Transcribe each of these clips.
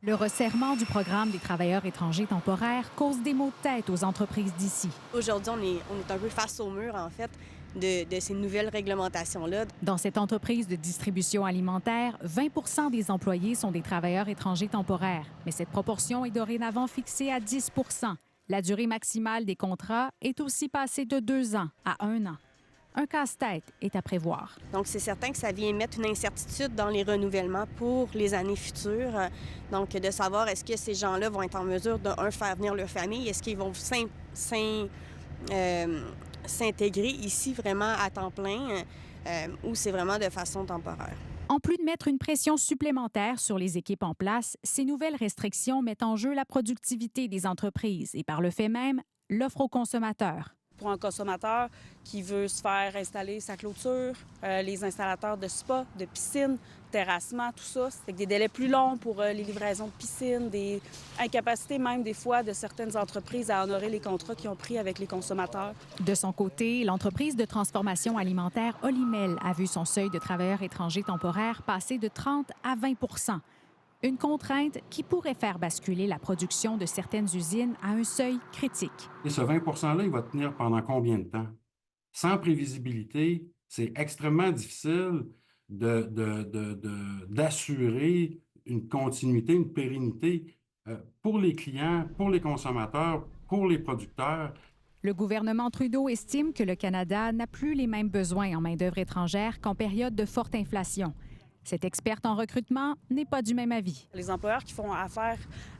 Le resserrement du programme des travailleurs étrangers temporaires cause des maux de tête aux entreprises d'ici. Aujourd'hui, on est un peu face au mur, en fait, de ces nouvelles réglementations-là. Dans cette entreprise de distribution alimentaire, 20 des employés sont des travailleurs étrangers temporaires, mais cette proportion est dorénavant fixée à 10 La durée maximale des contrats est aussi passée de 2 ans à 1 an. Un casse-tête est à prévoir. Donc, c'est certain que ça vient mettre une incertitude dans les renouvellements pour les années futures. Donc, de savoir est-ce que ces gens-là vont être en mesure de, faire venir leur famille, est-ce qu'ils vont s'intégrer ici vraiment à temps plein ou c'est vraiment de façon temporaire. En plus de mettre une pression supplémentaire sur les équipes en place, ces nouvelles restrictions mettent en jeu la productivité des entreprises et par le fait même, l'offre aux consommateurs. Pour un consommateur qui veut se faire installer sa clôture, les installateurs de spa, de piscine, terrassement, tout ça, c'est des délais plus longs pour les livraisons de piscine, des incapacités même des fois de certaines entreprises à honorer les contrats qu'ils ont pris avec les consommateurs. De son côté, l'entreprise de transformation alimentaire Olimel a vu son seuil de travailleurs étrangers temporaires passer de 30 à 20 une contrainte qui pourrait faire basculer la production de certaines usines à un seuil critique. Et ce 20 %-là, il va tenir pendant combien de temps? Sans prévisibilité, c'est extrêmement difficile d'assurer une continuité, une pérennité pour les clients, pour les consommateurs, pour les producteurs. Le gouvernement Trudeau estime que le Canada n'a plus les mêmes besoins en main-d'œuvre étrangère qu'en période de forte inflation. Cette experte en recrutement n'est pas du même avis. Les employeurs qui font affaire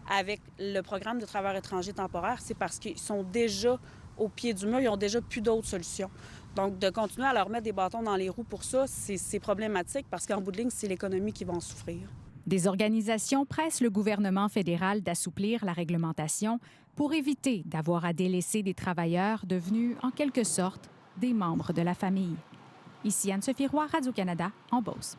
avec le programme de travailleurs étrangers temporaires, c'est parce qu'ils sont déjà au pied du mur, ils n'ont déjà plus d'autres solutions. Donc, de continuer à leur mettre des bâtons dans les roues pour ça, c'est problématique parce qu'en bout de ligne, c'est l'économie qui va en souffrir. Des organisations pressent le gouvernement fédéral d'assouplir la réglementation pour éviter d'avoir à délaisser des travailleurs devenus, en quelque sorte, des membres de la famille. Ici Anne-Sophie Roy, Radio-Canada, en Beauce.